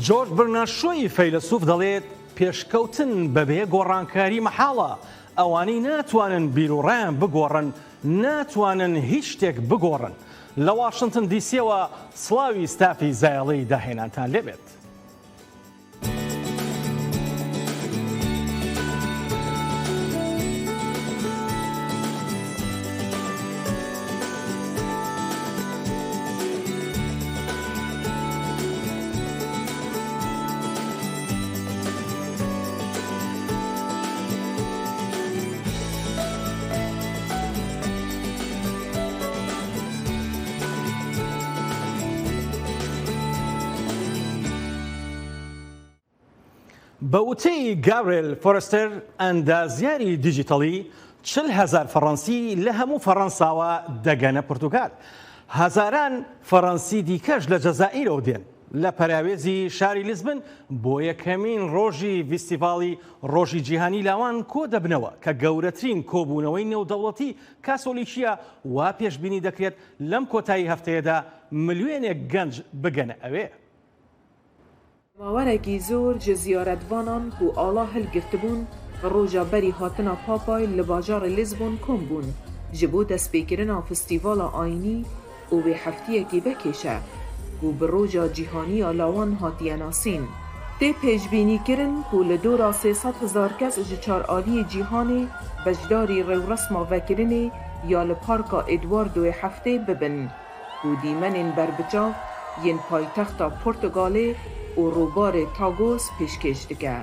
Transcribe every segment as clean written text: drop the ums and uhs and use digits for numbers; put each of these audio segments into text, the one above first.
جۆرج برناشۆی فەیلسوف دەڵێت پێشکەوتن بەبێ گۆڕانکاری مەحاڵە. ئەوانەی ناتوانن بیرروڕیان بگۆڕن ناتوانن هیچ شتێک بگۆڕن. لە واشنگتن دیسیەوە سڵاوی ستافی زایڵەی داهێنانتان لێبێت. بە وتەی گابریل فۆرستەر ئەندازیاری دیجیتەڵی 40,000 فەڕەنسی لە هەموو فەڕەنساوە دەگەنە پورتوگال. هەزاران فەڕەنسی دیکەش لە جەزائیرەوە دێن. لە پەراوێزی شاری لیزبن بۆ یەکەمین ڕۆژی فیستیڤاڵی ڕۆژی جیهانی لاوان کۆ دەبنەوە کە گەورەترین کۆبوونەوەی نێودەوڵەتی کاسۆلیکیە وا پێشبینی دەکرێت لەم کۆتایی هەفتەیەدا ملیۆنێک گەنج بگەنە ئەوێ. ماوەرێکی زۆر ji زیارەتوانان ku ala hilgirtibûn roja berî hatina papay li bajarê Lizbon kom bûn ji bo destpêkirina festîvala ayinî û wê heftiyekî vekêşe ku bi roja cîhaniya lawan hatiye nasîn. Tê pêşbînîkirin ku li dora 300,000 kes ji çaraliyê cîhanê beşdarî rewresma vekirinê ya li parka Eduardoyê heftê bibin ku dîmenên berbiçav yên paytexta Portugalê û robarê Tagos pêşkêş dike.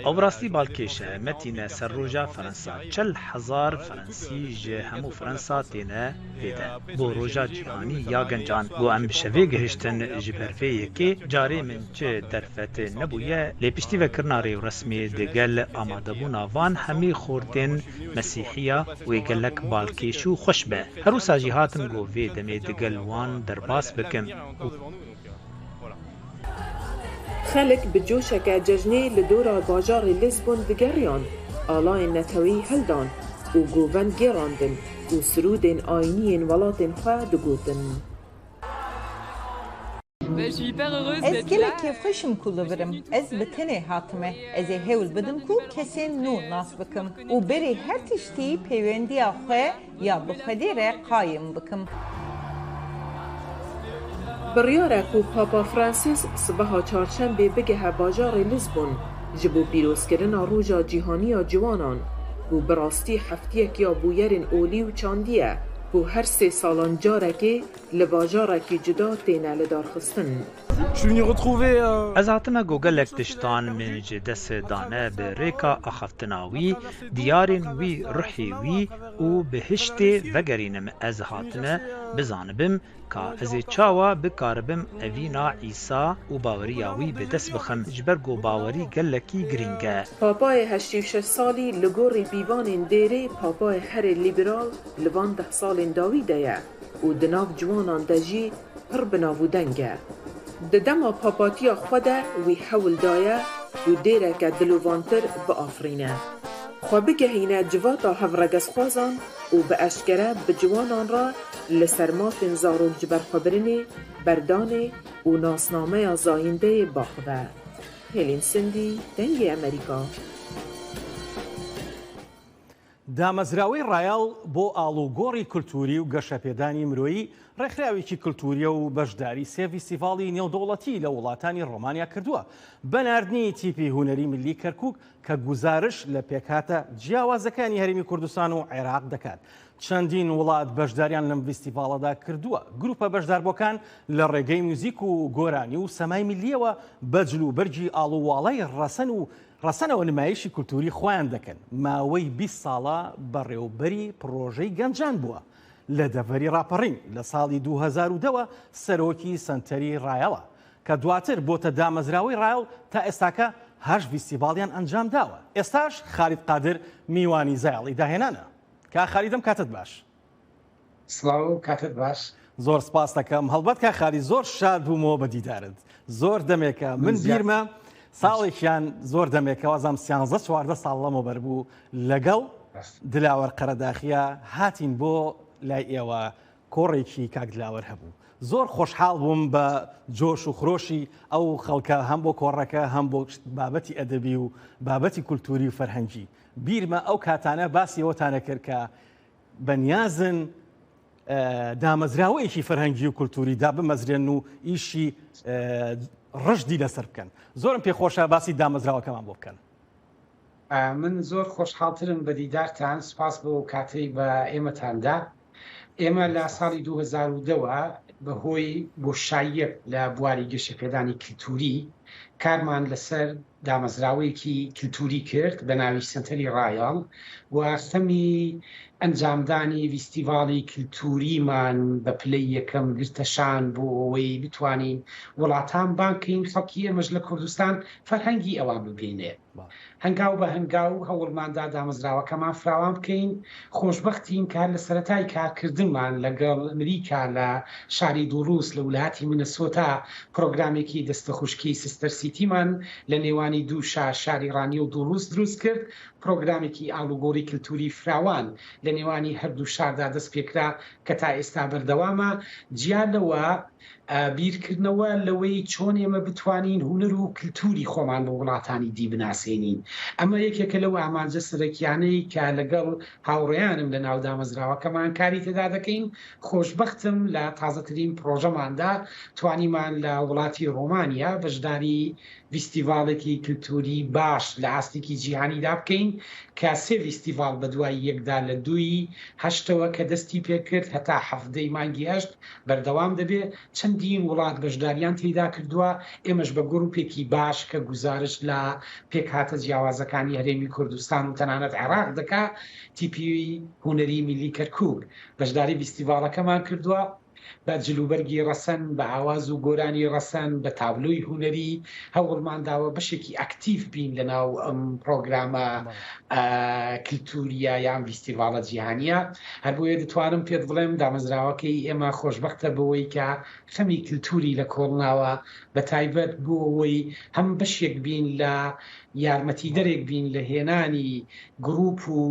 ئەو بڕاستی باڵکێشە مەتینە سەر ڕۆژە فەرەنسا 40,000 فەرەنسی ji هەموو فەرەنسا تێنە پێدە بۆ ڕۆژە جیهانی یا گەنجان بۆ ئەم شەوێ گەهشتن ji بەرفê yekê carê min çi derfet nebûye lêpiştîvekirina rêwresmê digel amadebûna van hemî xortên mesîhiya wê gelek balkêş û xweş be. Herûsa jî hatin got vê demê digel wan derbas bikin. خەلک bi coşeke cejnê li dora bajarê Lizbon digeriyan, alayên netewî hildan û govend gêrandin û sirûdên ayinî yên welatên xwe digotin. Ez gelek kêfxweşim ku li vir im. Ez bi tenê hatime. Ez ê hewl bidim ku kesên nû nas bikim û berê her tiştî peywendiya xwe ya bi Xwedê re qayîm bikim. Biryarek ku Papa Francis sibeha çarşembê bigehe bajarê Lizbon ji bo pîrozkirina roja cîhaniya ciwanan û bi rastî heftiyekiya bûyerên olî û çandiye ku her 3 salan carekê li bajarekî cuda têne lidarxistin. Ez hatime gogelek tiştan min ji dest dane bi rêka axaftina wî, diyarên wî ruhê wî û bihiştê vegerînim ez hatime bizanibim ka ez ê çawa bikaribim evîna Îsa û baweriya wî bi dest bixim ji ber ku bawerî gelekî giring e. Papayê 86 salî li gorî pîvanên dêrê Papayê herê lîberal li van 10 salên dawî de ye û di nav ciwanan de jî pir binavûdeng e. Di dema papatiya xwe de wî hewl daye û dêreke dilovantir biafrîne. Xwe bigehîne civata hevregezxwazan û bi eşkere bi ciwanan re li ser mafên zarok ji ber xwebirinê, berdanê û nasnameya zayîndeyê baxive. Hêlin Sindî, Dengê Amerîka. دامەزراوەی ڕایەڵ بۆ ئاڵوگۆڕی کولتوری و گەشەپێدانی مرۆیی ڕێکخراوێکی کولتوریە و بەشداری سێ فیستیڤاڵی نێودەوڵەتی لە وڵاتانی ڕۆمانیا کردووە. بەناردنی تیپی هونەری ملی کەرکووک کە گوزارش لە پێکاتە جیاوازەکانی هەرێمی کوردستان و عێراق دەکات. چەندین وڵات بەشداریان لەم فیستیڤاڵەدا کردووە. گروپە بەشداربووەکان لە ڕێگەی موزیک و گۆرانی و سەمای ملیەوە بەجل و بەرجی ئاڵوواڵەی ڕەسەنەوە نمایشی کولتوری خۆیان دەکەن. ماوەی 20 ساڵە بەڕێوەبەری پرۆژەی گەنجان بووە. لە دەڤەری ڕاپەڕین لە ساڵی 2010ەوە سەرۆکی سەنتەری ڕایەڵە کە دواتر بۆتە دامەزراوەی ڕایەڵ تا ئێستاکە 8 فیستیڤاڵیان ئەنجام داوە. ئێستاش خالید قادر میوانی زایڵی داهێنانە. کا خالیدم کاتت باش. سڵاو کاتت باش. زۆر سپاس دەکەم هەڵبەت کا خالی زۆر شاد بوومەوە بە دیدارت. زۆر دەمێکە من بیرمە ساڵێکیان زۆر دەمێکەوە ئەزام 13-14 ساڵ لەمە بەربوو لەگەڵ دلاوەر قەرەداخیە هاتین بۆ لای ئێوە کۆڕێکی کاک دلاوەر هەبوو زۆر خۆشحاڵ بووم بە جۆش و خرۆشی ئەو خەڵکە هەم بۆ کۆڕەکە هەم بۆ بابەتی ئەدەبی و بابەتی کولتوری و فەرهەنگی. بیرمە ئەو کاتانە باسی ئەوتانە کرد کە بەنیازن دامەزراوەیەکی فەرهەنگی و کولتوری دا بمەزرێن و ئیشی ڕژدی لەسەر بکەن. زۆرم پێخۆشە باسی دامەزراوەکەمان بۆ بکەن. من زۆر خۆشحاڵترم بە دیدارتان، سپاس بۆ کاتەی بە ئێمەتاندا. ئێمە لە ساڵی 2010 بەهۆی بۆشاییەک لە بواری گەشەپێدانی کللتوری کارمان لەسەر دامەزراوەیەکی کللتوری کرد بە ناوی سنتەری ڕایال و خەمی ئەنجامدانی فیستیڤاڵی کللتوریمان بە پلەی یەکەم گرتەشان بۆ ئەوەی بتوانین وڵاتان بانکەین خەڵکی ئێمەش لە کوردستان فەرهەنگی ئەوان ببینێ. هەنگاو بە هەنگاو هەوڵماندا دامەزراوەکەمان فراوان بکەین. خۆشببختین کار لە سەرەتای کارکردنمان لەگەڵ ئەمریکا لە شاری دووروس لە وڵاتی مینەسۆتا پرۆگرامێکی دەستەخوشکی سیستەر سیتیمان لە نێوانی دوو شاری ڕانی و دووروس دروست کرد. پرۆگرامێکی ئاڵوگۆڕی کللتوری فراوان لە نێوانی هەردوو شاردا دەست پێکرا کە تا ئێستا بەردەوامە. جیانەوە بیرکردنەوە لەوەی چۆن ئێمە بتوانین هونەر و کللتوری خۆمان بە وڵاتانی دی بناسێنین. ئەمە یەکێکە لەو ئامانجە سەرەکیانەی کە لەگەڵ هاوڕێیانم لە ناو دامەزراوەکەمان کاری تێدا دەکەین. خۆشبەختم لە تازەترین پرۆژەماندا توانیمان لە وڵاتی ڕۆمانیا بەشداری فیستیڤاڵێکی کللتوری باش لە ئاستێکی جیهانیدا بکەین کە سێ فیستیڤاڵ بە دوای یەکدا لە 2008ەوە کە دەستی پێکرد هەتا هەفتەی مانگی هەشت بەردەوام دەبێت. چەندین وڵات بەشداریان تێدا کردووە. ئێمەش بە گروپێکی باش کە گزارش لە پێکهاتە جیاوازەکانی هەرێمی کوردستان و تەنانەت عێراق دەکا تیپی هونەری میلی کەرکووک بەشداری فیستیڤاڵەکەمان کردووە. بە جلوبەرگی ڕەسەن، بە ئاواز و گۆرانی ڕەسەن، بە تابلۆی هونەری هەوڵمانداوە بەشێکی ئەکتیڤ بین لە ناو ئەم پرۆگرامە کللتوریە یان فیستیڤاڵە جیهانیە. هەر بۆیە دەتوانم پێت بڵێم دامەزراوەکەی ئێمە خۆشبەختە بەوەی کە خەمی کللتوری لە کۆڵناوە بە تایبەت بۆ ئەوەی هەم بەشێک بین لە یارمەتی دەرێک بین لە هێنانی گروپ و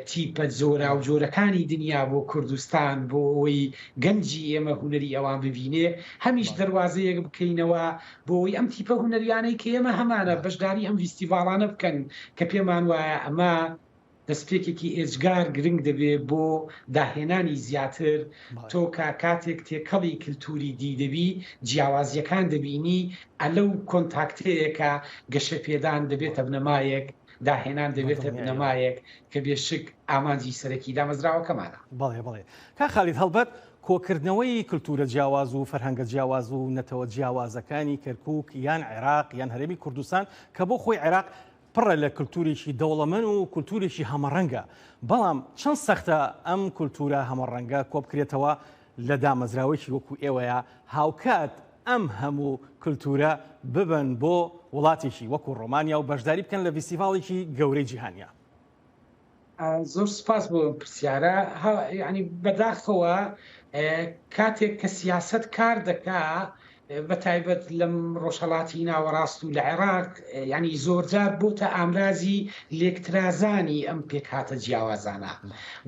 تیپە جۆرا و جۆرەکانی دنیا بۆ کوردستان بۆ ئەوەی گەنجی ئێمە هونەری ئەوان ببینێ. هەمیش دەواازەیەک بکەینەوە بۆ ئەوەی ئەم تیپە هونەریانەی کە ئێمە هەمانە بەشداری ئەم فیستیڤاڵانە بکەن کە پێمان وایە ئەمە دەستپێکێکی ئێجگار گرنگ دەبێت بۆ داهێنانی زیاتر. تۆ کاتێک تێکەڵی کللتوری دی دەبی جیاوازیەکان دەبینی ئەلەو کۆنتاکتەیەکە گەشەپێدان دەبێتە بنەمایەک، داهێنان دەبێتە بنەمایەک کە بێشک ئامانجی سەرەکی دامەزراوەکەمانە. بەڵێ کا خالید هەڵبەت کۆکردنەوەی کللتورە جیاواز و فەرهەنگە جیاواز و نەتەوە جیاوازەکانی کەرکووک یان عێراق یان هەرێمی کوردستان کە بۆ خۆی عێراق پڕە لە کللتوریشی دەوڵەمەند و کللتوریشی هەمەڕەنگە. بەڵام چەند سەختە ئەم کللتورە هەمەڕەنگە کۆ بکرێتەوە لە دامەزراوەیەکی وەکو ئێوەیە هاوکات ئەم هەموو کللتورە ببن بۆ وڵاتێکی وەکو ڕۆمانیا و بەشداری بکەن لە فیستیڤاڵێکی گەورەی جیهانیە. زۆر سپاس بۆ پرسیارە. ینی بەداخەوە کاتێک کە سیاست کار دەکا بە تایبەت لەم ڕۆژهەڵاتی ناوەڕاست و لە عێراق ینی زۆرجار بۆتە ئامرازی لێکترازانی ئەم پێکهاتە جیاوازانە.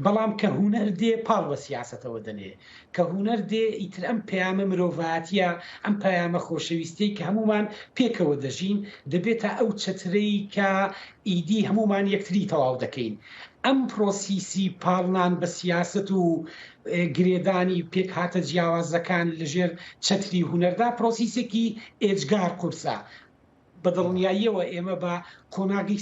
بەڵام کە هونەر دێ پاڵ بە سیاستەوە دەنێ، کە هونەر دێ ئیتر ئەم پەیامە مرۆڤاتیە، ئەم پەیامە خۆشەویستی کە هەمومان پێکەوە دەژین دەبێتە ئەو چەترەی کە ئیدی هەمومان یەکتری تەواو دەکەین. ئەم پرۆسیسی پاڵنان بە سیاست و گرێدانی پێکهاتە جیاوازەکان لەژێر چەتری هونەردا پرۆسیسێکی ئێجگار قورسە. بەدڵنیاییەوە ئێمە بە کۆناگی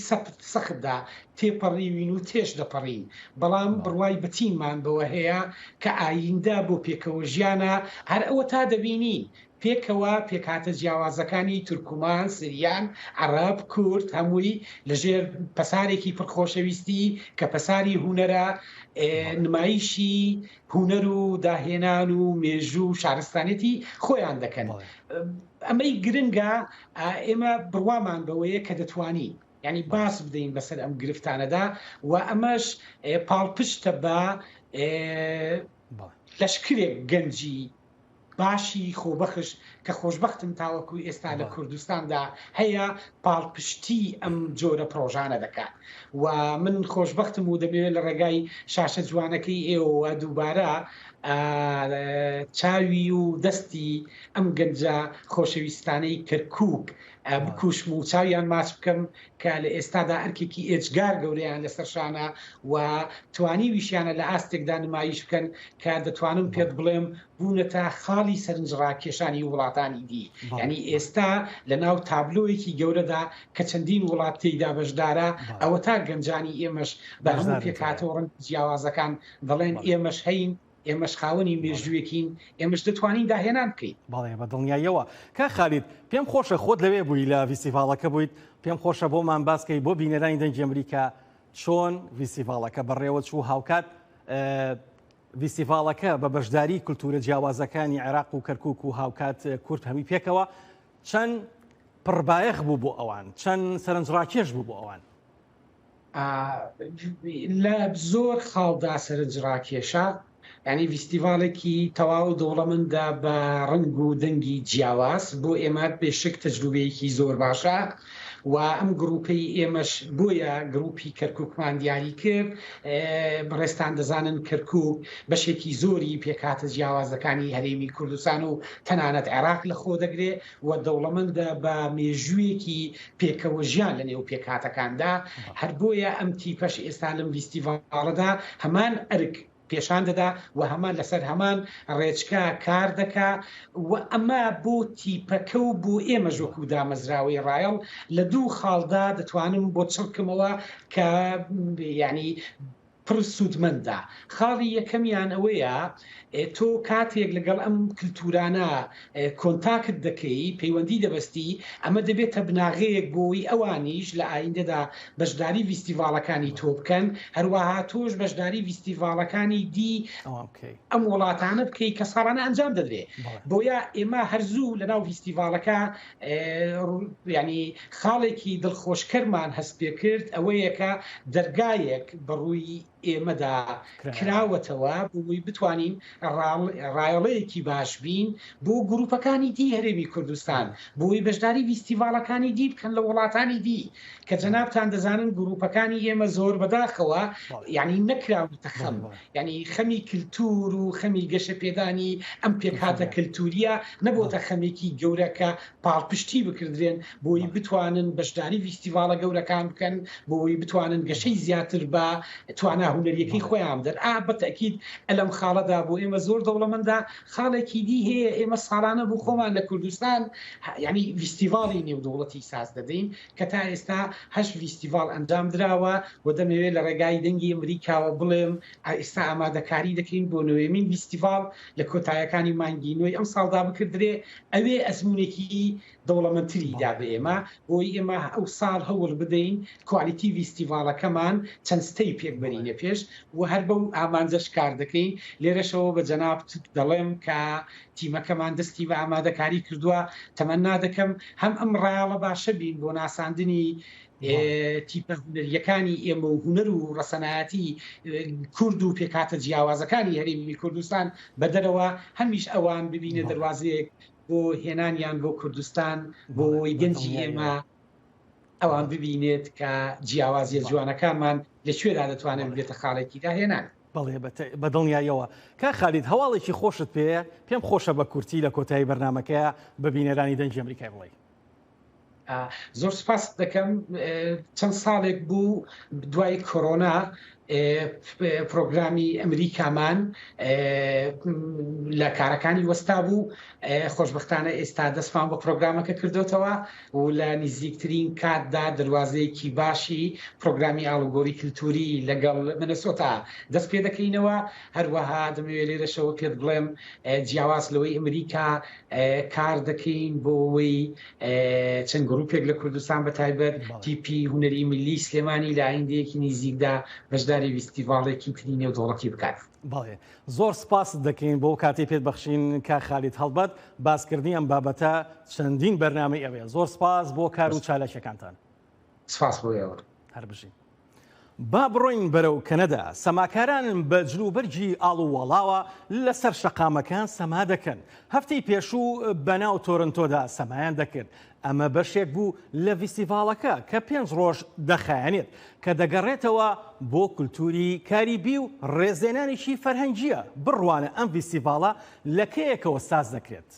سەختدا تێپەڕیوین و تێش دەپەڕین. بەڵام بڕوای بەتینمان بەوە هەیە کە ئایندە بۆ پێکەوە ژیانە هەر ئەوە تا دەبینین پێکەوە پێکهاتە جیاوازەکانی تورکمان، سریان، عەرەب، کورد هەمووی لەژێر پەسارێکی پڕخۆشەویستی کە پەساری هونەرە، نمایشی هونەر و داهێنان و مێژوو و شارستانێتی خۆیان دەکەن. ئەمەی گرنگە ئێمە بڕوامان بەوەیە کە دەتوانین ینی باس بدەین بەسەر ئەم گرفتانەدا و ئەمەش پاڵپشتە بە لەشکرێک گەنجی باشی خۆبەخش کە خۆشببختم تاوەکو ئێستا لە کوردستاندا هەیە پاڵپشتی ئەم جۆرە پرۆژانە دەکات. و من خۆشببختم و دەبێت لە ڕێگای شاشە جوانەکەی ئێوە دووبارە چاوی و دەستی ئەم گەنجە خۆشەویستانەی کەرکووک بکوشم و چاویان ماچ بکەم کە لە ئێستادا ئەرکێکی ئێجگار گەورەیان لەسەرشانە و توانی ویشیانە لە ئاستێکدا نمایش بکەن کە دەتوانم پێت بڵێم بوونەتە خاڵی سەرنجڕاکێشانی وڵاتانی دی. یعنی ئێستا لە ناو تابلۆیەکی گەورەدا کە چەندین وڵات تێیدا بەشدارە ئەوە تا گەنجانی ئێمەش بە هەموو پێکاتەوە ڕەنگ جیاوازەکان دەڵێن ئێمەش هەین، ئێمەش خاوەنی مێژوویەکین، ئێمەش دەتوانین داهێنان بکەین. بەڵێ بە دڵنیاییەوە کا خالید پێم خۆشە خۆت لەوێ بووی لە ڤیسیڤالەکە بوویت، پێم خۆشە بۆمان باسکەی بۆ بینەرانی دەنگی ئەمریکا چۆن ڤیسیڤالەکە بەڕێوە چوو هاوکات ڤیسیڤالەکە بە بەشداری کولتورە جیاوازەکانی عێراق و کەرکووک و هاوکات کورد هەمی پێکەوە چەند پڕبایەخ بوو بۆ ئەوان، چەند سەرنجڕاکێش بوو بۆ ئەوان. لە زۆر خاڵدا سەرنجڕاکێشە، ینی فیستیڤالێکی تەواو دەوڵەمەندە بە ڕنگ و دەنگی جیاواز بۆ ئێمە بێشک تەجروبەیەکی زۆر باشە و ئەم گروپەی ئێمەش بۆیە گروپی کەرکووکمان دیاری کرد. بەڕێستان دەزانن کەرکووک بەشێکی زۆری پێکاتە جیاوازەکانی هەرێمی کوردستان و تەنانەت عێراق لە خۆ دەگرێ و دەوڵەمەندە بە مێژوویەکی پێکەوە ژیان لە نێو پێکاتەکاندا. هەر بۆیە ئەم تیپەش ئێستا لەم فیستیڤالەدا هەمان ئەرک پێشان دەدا و هەمان لەسەر هەمان ڕێچکە کار دەکا و ئەمە بۆ تیپەکە و بۆ ئێمە ژۆک و دامەزراوەی ڕایەڵ لە دوو خاڵدا دەتوانم بۆ چڵکمەوە کە ینی پڕ سوودمەندە. خاڵی یەکەمیان ئەوەیە تۆ کاتێک لەگەڵ ئەم کللتورانە کۆنتاکت دەکەی، پەیوەندی دەبەستی، ئەمە دەبێتە بناغەیەک بۆی ئەوانیش لە ئایندەدا بەشداری فیستیڤالەکانی تۆ بکەن، هەروەها تۆش بەشداری فیستیڤالەکانی دی ئەم وڵاتانە بکەی کە ساڵانە ئەنجام دەدرێت. بۆیە ئێمە هەرزوو لە ناو فیستیڤالەکە ینی خاڵێکی دڵخۆشکەرمان هەست پێ کرد ئەوەیە کە دەرگایەک بەڕووی ئێمەدا کراوەتەوە بۆی بتوانین ڕایەڵەیەکی باش بین بۆ گروپەکانی دی هەرێمی کوردستان، بۆی بەشداری فیستیڤالەکانی دی بکەن لە وڵاتانی دی کە جەنابتان دەزانن گروپەکانی ئێمە زۆر بەداخەوە ینی نەکراوتە خەم، ینی خەمی کللتور و خەمی گەشە پێدانی ئەم پێکاتە کللتوریە نەبووتە خەمێکی گەورەکە پاڵپشتی بکردرێن بۆی بتوانن بەشداری فیستیڤالە گەورەکان بکەن، بۆی بتوانن گەشەی زیاتر بە توانە هونەریەکەی خۆیان دەر بەتەکید ئەلەم خاڵەدا بۆ ئێمە زۆر دەوڵەمەندە. خاڵێکی دی هەیە ئێمە ساڵانە بوو خۆمان لە کوردستان ینی فیستیڤاڵی نێودەوڵەتی ساز دەدەین کە تا ئێستا 8 فیستیڤال ئەنجام درراوە و دەمەوێت لە ڕێگای دەنگی ئەمریکاوە بڵێم ئێستا ئامادەکاری دەکەین بۆ نوێمین فیستیڤال لە کۆتایەکانی مانگی نوێی ئەم ساڵدا بکردرێ. ئەوێ ئەزمونێکی دەوڵەمەندتری دا بە ئێمە بۆی ئێمە ئەو ساڵ هەوڵ بدەین کوالیتی فیستیڤالەکەمان چەند ستەی پێکبەرینە پێش و هەر بەو ئامانجەش کار دەکەین. لێرەشەوە بە جەناب دەڵێم کە تیمەکەمان دەستی بە ئامادەکاری کردووە. تەمەنا دەکەم هەم ئەم ڕایاڵە باشە بین بۆ ناساندنی تیپە هونەریەکانی ئێمە و هونەر و ڕەسەنایەتی کورد و پێکاتە جیاوازەکانی هەرێمی کوردستان بە دەرەوە هەمیش ئەوان ببینە دەواازەیەک بۆ هێنانیان بۆ کوردستان بۆی گەنجی ئێمە ئەوان ببینێت کە جیاوازیە جوانەکانمان لەکوێدا دەتوانێت بێتە خاڵێکی داهێنان. بەڵێ بە دڵنیاییەوە کا خالید هەواڵێکی خۆشت پێەیە پێم خۆشە بە کورتی لە کۆتایی بەرنمەکەیە بە بینەرانی دەنگی ئەمریکای بڵێ. زۆر سپاس دەکەم. چەند ساڵێک بوو دوای کۆرۆنا پرۆگرامی ئەمریکامان لە کارەکانی وەستا بوو. خۆشبەختانە ئێستا دەستمان بە پرۆگرامەکە کردوتەوە و لە نزیکترین کاتدا دەواازەیەکی باشی پرۆگرامی ئاڵوگۆری کللتوری لەگەڵ منەسۆتا دەست پێ دەکەینەوە. هەروەها دەمەوێت لێرەشەوە پێت بڵێم جیاواز لەوەی ئەمریکا کار دەکەین بۆەوەی چەند گروپێک لە کوردستان بە تایبەت تیپی هونەری ملی سلێمانی لە ئایندەیەکی نزیکدا بەشداری فیستیڤاڵێکی تری نێودەوڵەتی بکات. بەڵێ زۆر سپاس دەکەین بۆ کاتی پێت بەخشین کا خالید هەڵبەت باسکردنی ئەم بابەتە چەندین بەرنامەی ئەوێ. زۆر سپاس بۆ کار و چالەکەکانتان. سپاس بۆ ئێوە. هەر بژین. با بڕۆین بەرەو کەنەدا. سەماکاران بە جلوبەرجی ئاڵووەڵاوە لەسەر شەقامەکان سەما دەکەن. هەفتەی پێشوو بەناو تۆرنتۆدا سەمایان دەکرد. ئەمە بەشێک بوو لە فیستیڤاڵەکە کە 5 ڕۆژ دەخایەنێت کە دەگەڕێتەوە بۆ کولتوری کاریبی و ڕێزێنانێکی فەرهەنگیە. بڕوانە ئەم فیستیڤاڵە لە کەیەکەوە ساز دەکرێت.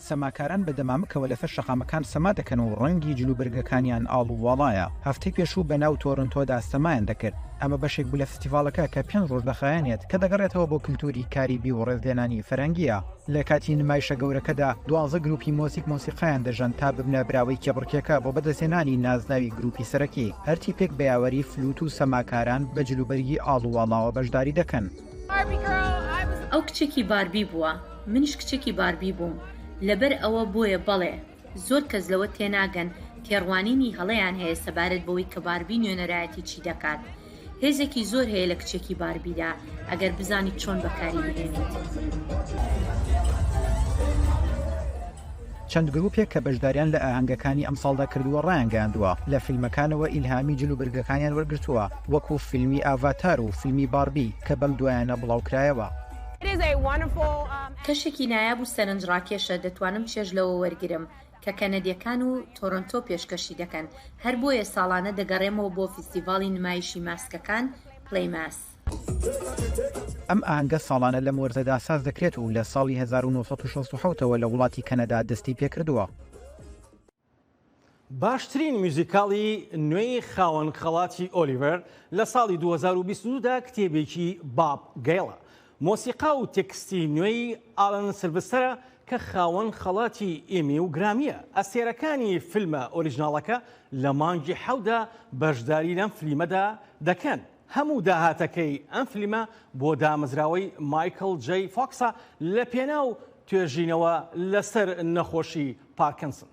سەماکاران بە دەمامکەوە لەسەر شەقامەکان سەما دەکەن و ڕەنگی جلوبەرگەکانیان ئاڵووەڵایە. هەفتەی پێشوو بەناو تۆرنتۆدا سەمایان دەکرد. ئەمە بەشێک بوو لە فستیڤاڵەکە کە 5 ڕۆژ دەخایەنێت کە دەگەڕێتەوە بۆ کولتوری کاریبی و ڕێزلێنانی فەرەنگیە. لە کاتی نمایشە گەورەکەدا 12 گروپی مۆسیقیان دەژەن تا ببنە براوەی کێبڕکێکە بۆ بەدەستێنانی نازناوی گروپی سەرەکی. هەرتی پێک بە یاوەری فلوت و سەماکاران بە جلوبەرگی ئاڵووەڵاوە بەشداری دەکەن. ئەو کچێکی باربی بووە، منیش کچێکی باربی بووم. لەبەر ئەوە بۆیە بەڵێ زۆر کەس لەوە تێناگەن تێڕوانینی هەڵەیان هەیە سەبارەت بەوەی کە باربی نوێنەرایەتی چی دەکات. هێزێکی زۆر هەیە لە کچێکی باربیدا ئەگەر بزانیت چۆن بەکاری بهێنیت. چەند گروپێک کە بەشداریان لە ئاهەنگەکانی ئەمساڵدا کردووە ڕایانگەاندووە لە فیلمەکانەوە ئیلهامی جلوبەرگەکانیان وەرگرتووە وەکو فیلمی ئاڤاتار و فیلمی باربی کە بەم دوایانە بڵاوکرایەوە. کەشێکی نایاب و سەرنجڕاکێشە دەتوانم چێژ لەوە وەرگرم کە کەنەدیەکان و تۆرۆنتۆ پێشکەشی دەکەن. هەر بۆیە ساڵانە دەگەڕێمەوە بۆ فیستیڤاڵی نمایشی ماسکەکان پلەیماس. ئەم ئاهەنگە ساڵانە لەم وەرزەدا ساز دەکرێت و لە ساڵی 1960ەوە لە وڵاتی کەنەدا دەستی پێکردووە. باشترین میوزیکاڵی نوێی خاوەن خەڵاتی ئۆلیڤەر لە ساڵی 2022دا کتێبێکی باب گەیڵە. مۆسیقا و تێکستی نوێی ئالەن سیلڤسترە کە خاوەن خەڵاتی ئێمی و گرامیە. ئەستێرەکانی فیلمە ئۆریژناڵەکە لە مانگی حەودا بەشداری لەم فلیمەدا دەکەن. هەموو داهاتەکەی ئەم فلیمە بۆ دامەزراوەی مایکل جەی فۆکسە لە پێناو توێژینەوە لەسەر نەخۆشی پارکینسن.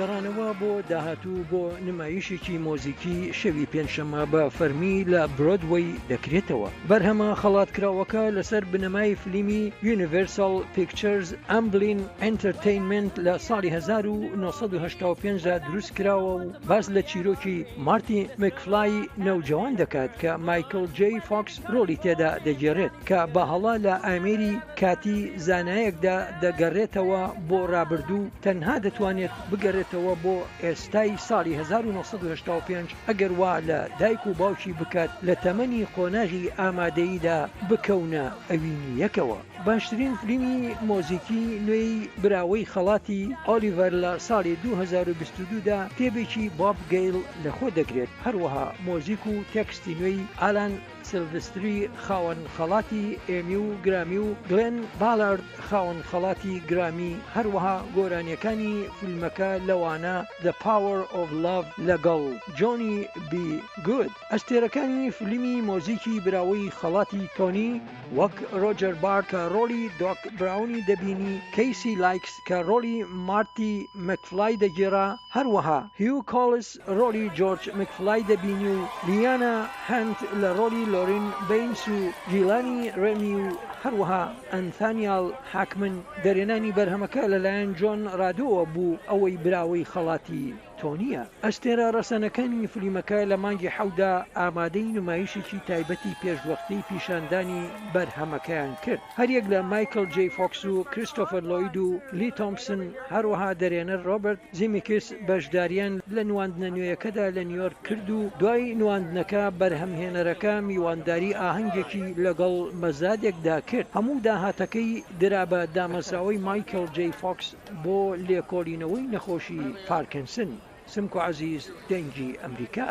گەڕانەوە بۆ داهاتوو بۆ نمایشێکی مۆزیکی شەوی پێنجشەممە بە فەرمی لە برۆدوەی دەکرێتەوە. بەرهەمە خەڵاتکراوەکە لەسەر بنەمای فلیمی یونیڤرسال پیکچرز ئەمبلین ئەنتەرتەینمنت لە ساڵی 1985دا دروست کراوە و باز لە چیرۆکی مارتی مکفلای نەوجەوان دەکات کە مایکل جەی فۆکس ڕۆلی تێدا دەگێڕێت کە بە هەڵا لە ئامێری کاتی زانایەکدا دەگەڕێتەوە بۆ ڕابردوو تەنها دەتوانێت بگەڕێت بۆ ئێستای ساڵی 1985 ئەگەر وا لە دایک و باوکی بکات لە تەمەنی قۆناغی ئامادەییدا بکەونە ئەوینی یەکەوە. باشترین فلیمی مۆزیکی نوێی براوەی خەڵاتی ئۆلیڤەر لە ساڵی 2022دا کتێبێکی باب گەیڵ لەخۆ دەگرێت. هەروەها مۆزیک و تێکستی نوێی ئالان سیلڤستری خاوەن خەڵاتی ئێمی و گرامی و گلێن باڵارد خاوەن خەڵاتی گرامی هەروەها گۆرانیەکانی فیلمەکە لەوانە The Power of Love لەگەڵ جۆنی بی گود. ئەستێرەکانی فلیمی مۆزیکی براوەی خەڵاتی تۆنی وەک ڕۆجەر بار کە ڕۆلی دۆک براونی دەبینی، کەیسی لایکس کە ڕۆلی مارتی مکفلای دەگێڕا، هەروەها هیو کۆلس ڕۆلی جۆرج مکفلای دەبینی و لیانە هەند لە ڕۆلی لۆرین بینس و جیلانی ڕێمی و هەروەها ئەنتانیال حاکمن. دەرێنانی بەرهەمەکە لەلایەن جۆن ڕادۆوە بوو ئەوەی براوەی خەڵاتی تۆنیە. ئەستێرە ڕەسەنەکانی فلیمەکە لە مانگی حەودا ئامادەی نمایشێکی تایبەتی پێشوەختی پیشاندانی بەرهەمەکەیان کرد. هەریەک لە مایکل جەی فۆکس و کریستۆفەر لۆید و لی تۆمسن هەروەها دەرێنەر ڕۆبرت زیمیکس بەشداریان لە نواندنە نوێیەکەدا لە نیویۆرک کرد و دوای نواندنەکە بەرهەمهێنەرەکە میوانداری ئاهەنگێکی لەگەڵ مەزادێکدا کرد. هەموو داهاتەکەی درا بە دامەزراوەی مایکل جەی فۆکس بۆ لێکۆڵینەوەی نەخۆشی پارکینسن. سمکو عزیز، دەنگی ئەمریکا.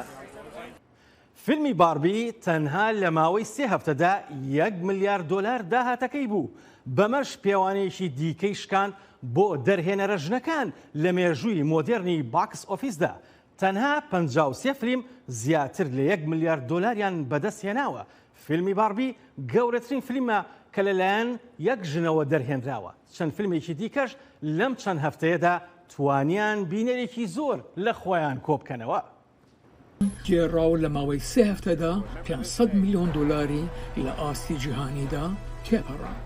فیلمی باربی تەنها لە ماوەی 3 هەفتەدا 1 ملیارد دۆلار داهاتەکەی بوو. بەمەش پێوانەیەکی دیکەی شکان بۆ دەرهێنەرە ژنەکان لە مێژووی مۆدێرنی باکس ئۆفیسدا. تەنها 53 فیلم زیاتر لە 1 ملیارد دۆلاریان بەدەستهێناوە. فیلمی باربی گەورەترین فیلمە کە لەلایەن یەک ژنەوە دەرهێنراوە. چەند فیلمێکی دیکەش لەم چەند هەفتەیەدا توانیان بینەرێکی زۆر لە خۆیان کۆبکەنەوە. گێڕاو لە ماوەی 3 هەفتەدا 500 میلیۆن دۆلاری لە ئاستی جیهانیدا تێپەڕان.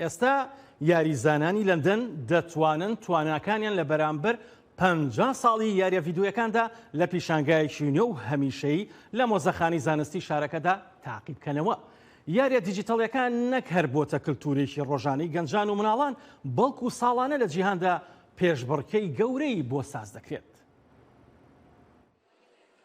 ئێستا یاریزانانی لەندەن دەتوانن تواناکانیان لە بەرامبەر 50 ساڵی یاریە ڤیدیۆیەکاندا لە پیشانگایەکی نوێ و هەمیشەیی لە مۆزەخانی زانستی شارەکەدا تاقیب بکەنەوە. یاریە دیجیتاڵیەکان نەک هەر بۆتە کللتورێکی ڕۆژانەی گەنجان و مناڵان بەڵکو ساڵانە لە جیهاندا پێشبڕکەی گەورەی بۆ ساز دەکرێت.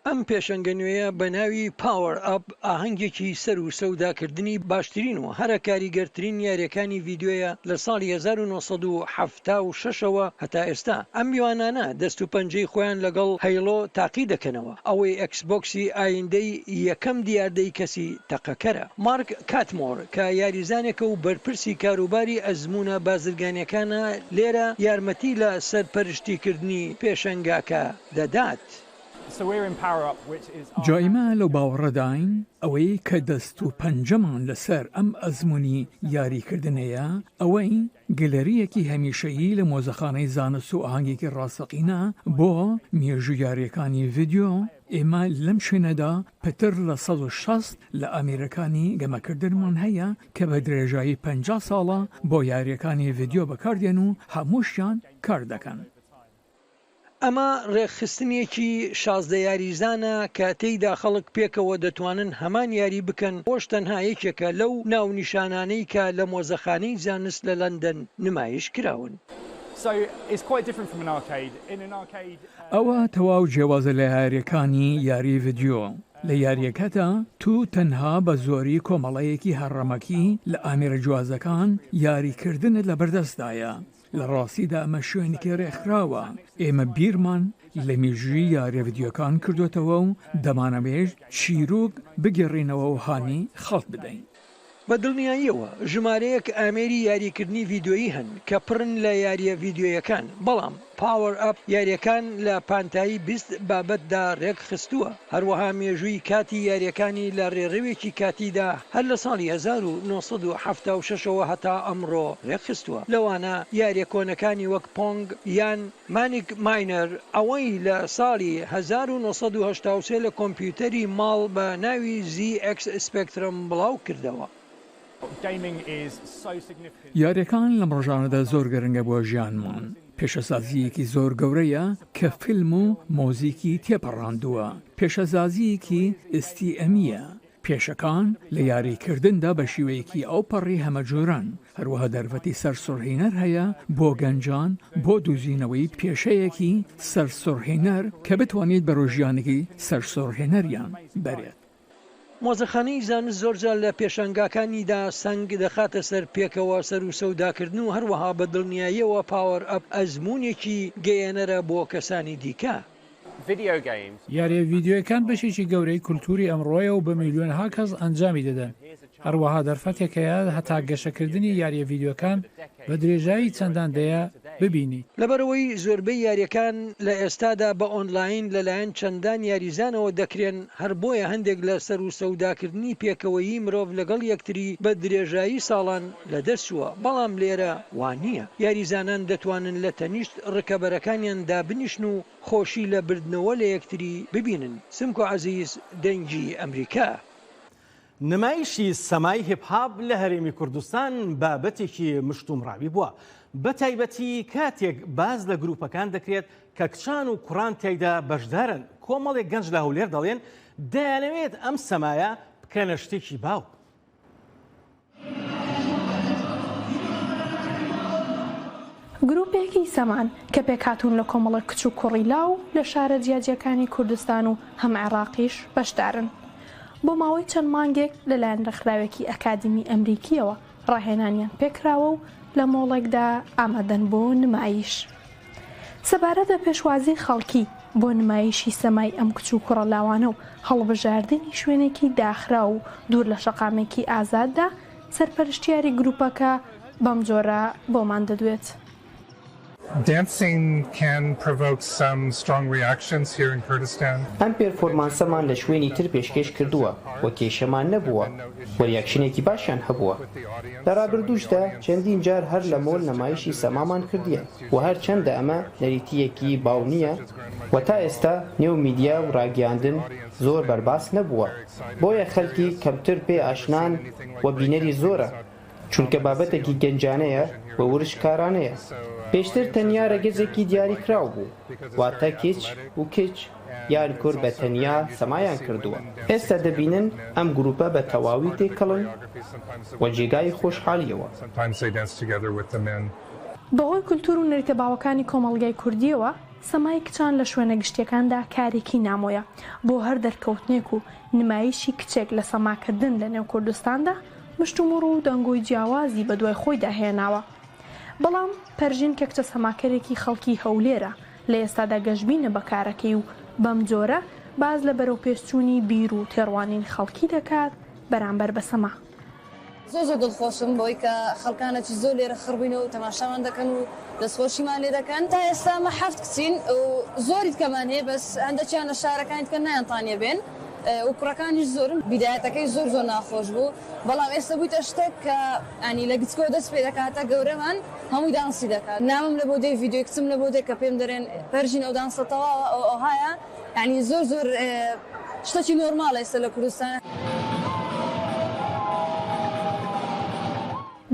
ئەم پێشەنگە نوێیە بە ناوی پاوەر ئەپ ئاهەنگێکی سەر و سەوداکردنی باشترین و هەرە کاریگەرترین یاریەکانی ڤیددیۆیە لە ساڵی 1976ەوە هەتا ئێستا. ئەم میوانانە دەست و پەنجەی خۆیان لەگەڵ هەیڵۆ تاقی دەکەنەوە، ئەوەی ئەکسبۆکسی ئایندەی یەکەم دیاردەی کەسی تەقەکەرە. مارک کاتمۆر کە یاریزانێکە و بەرپرسی کاروباری ئەزمونە بازرگانیەکانە لێرە یارمەتی لە سەرپەرشتیکردنی پێشەنگاکە دەدات. جایمە لەو باوەڕەداین ئەوەی کە دەست و پەنجەمان لەسەر ئەم ئەزمموی یاریکردنەیە ئەوەی گەلەریەکی هەمیشەیی لە مۆزەخانەی زانست و ئاهەنگێکی ڕاستەقینە بۆ مێژویاریەکانی ڤیددیۆ. ئێمە لەم شوێنەدا پتر لە 160 لە ئامێرەکانی گەمەکردنمان هەیە کە بە درێژایی 50 ساڵە بۆ یاریەکانی ڤیددیۆ بەکاردێن و هەمووشیان کار دەکەن. ئەمە ڕێکخستنێکی 16 یاریزانە کە تێیدا خەڵک پێکەوە دەتوانن هەمان یاری بکەن. خۆش تەنها یەکێکە لەو ناونیشانانەی کە لە مۆزەخانەی زانست لە لەندەن نمایش کراون. ئەوە تەواو جیاوازە لە یاریەکانی یاری ڤیددیۆ. لە یاریەکەدا تو تەنها بە زۆری کۆمەڵەیەکی هەڕەمەکی لە ئامێرە جوازەکان یاریکردنت لە بەردەستدایە. لە ڕاستیدا ئەمە شوێنێکی ڕێکخراوە. ئێمە بیرمان لە مێژووی یاریە ڤیددیۆکان کردوێتەوە و دەمانەوێت چیرۆک بگەڕێنەوە و هانی خەڵک بدەین. بە دڵنیاییەوە ژمارەیەک ئامێری یاریکردنی ڤیددیۆیی هەن کە پڕن لە یاریە ڤیددیۆیەکان، بەڵام پاوەر ئەپ یاریەکان لە پانتایی 20 بابەتدا ڕێک خستووە. هەروەها مێژووی کاتی یاریەکانی لە ڕێڕەوێکی کاتیدا هەر لە ساڵی 1976ەوە هەتا ئەمڕۆ ڕێک خستووە. لەوانە یاریە کۆنەکانی وەک پۆنگ یان مانیک ماینەر ئەوەی لە ساڵی 1983 لە کۆمپیوتەری ماڵ بە ناوی ZX Spectrum بڵاو کردەوە. یاریەکان لەم ڕۆژانەدا زۆر گەرنگە بۆ ژیانمان. پێشەسازیەکی زۆر گەورەیە کە فیلم و مۆزیکی تێپەڕاندووە. پێشەسازیەکی ئستیئەمیە. پێشەکان لە یاریکردندا بە شیوەیەکی ئەوپەڕی هەمەجۆران. هەروەها دەرفەتی سەرسوڕهێنەر هەیە بۆ گەنجان بۆ دوزینەوەی پێشەیەکی سەرسوڕهێنەر کە بتوانێت بە ڕۆژیانێکی سەرسوڕهێنەریان بەرێت. مۆزەخانەی زانست زۆرجار لە پێشەنگاکانیدا سنگ دەخاتە سەر پێکەوە سەر و سەوداکردن و هەروەها بە دڵنیاییەوە پاوەر ئەپ ئەزمموونێکی گەیەنەرە بۆ کەسانی دیکە. یاریە ڤیددیۆیەکان بەشێکی گەورەی کولتوری ئەمڕۆیە و بە میلیۆنها کەس ئەنجامی دەدەن. هەروەها دەرفەتێکەیە هەتا گەشەکردنی یاریە ڤیددیۆکان بە درێژایی چەنداندەیە ببینی. لەبەرەوەی زۆربەی یاریەکان لە ئێستادا بە ئۆنلاین لەلایەن چەندان یاریزانەوە دەکرێن، هەر بۆیە هەندێک لە سەر و سەوداکردنی پێکەوەیی مرۆڤ لەگەڵ یەکتری بە درێژایی ساڵان لەدەستووە. بەڵام لێرە وان نییە. یاریزانان دەتوانن لە تەنیشت ڕکەبەرەکانیان دابنیشن و خۆشی لە بردنەوە لە یەکتری ببینن. سمکۆ عەزیز، دەنگی ئەمریکا. نمایشی سەمای هیپهاپ لە هەرێمی کوردستان بابەتێکی مشتومڕاوی بووە. بە تایبەتی کاتێک باز لە گروپەکان دەکرێت کە کچان و کوڕان تێیدا بەشدارن. کۆمەڵێک گەنج لە هەولێر دەڵێن دەیانەوێت ئەم سەمایە بکەنە شتێکی باو. گروپێکی سەمان کە پێکهاتوون لە کۆمەڵە کچ و کوڕی لاو لە شارە جیاجیەکانی کوردستان و هەم عێراقیش بەشدارن. بۆ ماوەی چەند مانگێک لەلایەن ڕێکخراوێکی ئەکادمی ئەمریکیەوە ڕاهێنانیان پێکراوە و لە مۆڵێکدا ئامادەن بۆ نمایش. سەبارەت بە پێشوازی خەڵکی بۆ نمایشی سەمای ئەم کچ و کوڕە لاوانە و هەڵبژاردننی شوێنێکی داخرا و دوور لە شەقامێکی ئازاددا سەرپەرشتیاری گروپەکە بەم جۆرە بۆمان دەدوێت. Dancing can provoke some strong reactions here in Kurdistan. ئەم پێرفۆرمانسەمان لە شوێنی تر پێشکەش کردووە و کێشەمان نەبووە و ریاکشنێکی باشیان هەبووە. لە ڕابردووشدا چەندین جار هەر لە مۆڵ نەمایشی سەمامان کردیە و هەر چەندە ئەمە نەریتیەکی باو نییە و تا ئێستا نێو میدیا و ڕاگەاندن زۆر بەرباس نەبووە. بۆیە خەڵکی کەمتر پێ ئاشنان و بینەری زۆرە چونکە بابەتێکی گەنجانەیە و ورشکارانەیە. پێشتر تەنیا ڕێگەزێکی دیاریکراو بوو، واتە کچ و کچ یان کوور بە تەنیا سەمایان کردووە. ئێستا دەبینن ئەم گروپە بە تەواوی تێکەڵن و جێگای خۆشحالیەوە. بەهۆی کولتور و نەریتە باوەکانی کۆمەڵگای کوردیەوە سەمای کچان لە شوێنە گشتیەکاندا کارێکی نامۆیە بۆ هەر دەرکەوتنێک و نمایشی کچێک لە سەماکردن لە نێو کوردستاندا مشتومڕ و دەنگۆی جیاوازی بە دوای خۆی داهێناوە. بەڵام پەرژین کە کچە سەماکەرێکی خەڵکی هەولێرە لە ئێستادا گەشتبینە بەکارەکەی و بەم جۆرە باز لە بەرەو پێشچوونی بیر و تێڕوانین خەڵکی دەکات بەرامبەر بە سەما. زۆر دڵخۆشم بۆی کە خەڵکانێکی زۆر لێرە خڕبووینە و تەماشامان دەکەن و دەستخۆشیمان لێ دەکەن. تا ئێستا مە 7 کچین و زۆریت کەمان هەیە بەس هەندێکیان لە شارەکانی کە نایانتانیە بێن و کوڕەکانیش زۆرن. بیدایەتەکەی زۆر ناخۆش بوو، بەڵام ئێستا بوویتە شتێک کە ئەنی لە گچکۆ دەست پێ دەکاتە گەورەمان هەمووی دانسی دەکات. نامم لە بۆ دەی ڤیدیۆی کچم لە بۆ دێک کە پێم دەرێن پەرژین ئەو دانسەتەوە ئەوهایە، یعنی زۆر شتێکی نۆرماڵە ئێستا لە کوردستان.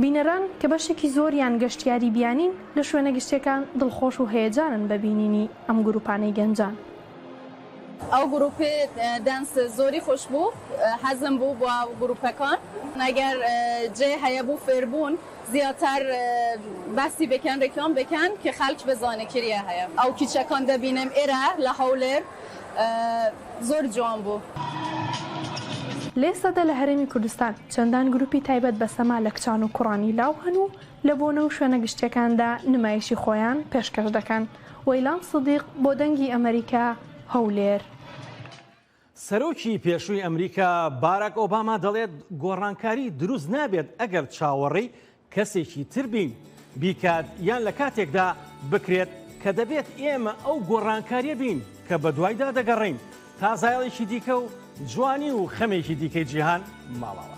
بینەران کە بەشێکی زۆریان گەشتیاری بیانین لە شوێنە گشتەکان دڵخۆش و هەیەجانن بەبینینی ئەم گروپانەی گەنجان. ئەو گروپی دانس زۆری خۆش بوو، حەزم بوو بۆ گروپەکان. ئەگەر جێ هەیە بوو فێربوون زیاتر باسی بکەن ڕێکلام بکەن کە خەڵک بزانێ کریە هەیە. ئەو کیچەکان دەبینم ئێرە لە هەولێر زۆر جوان بوو. لێستادا لە هەرێمی کوردستان چەندان گروپی تایبەت بە سەما لە کچان و کوڕانی لاو هەن و لە بۆنە و شوێنە گشتەکاندا نمایشی خۆیان پێشکەش دەکەن. وەیلام سدیق بۆ دەنگی ئەمریکا هەولێر. سەرۆکی پێشووی ئەمریکا باراک ئۆباما دەڵێت گۆڕانکاری دروست نابێت ئەگەر چاوەڕێی کەسێکی تر بین بیکات یان لە کاتێکدا بکرێت کە دەبێت ئێمە ئەو گۆڕانکاریە بین کە بە دوایدا دەگەڕین تا زایڵێکی دیکە و جوانی و خەمێکی دیکەی جیهان ماڵاوە.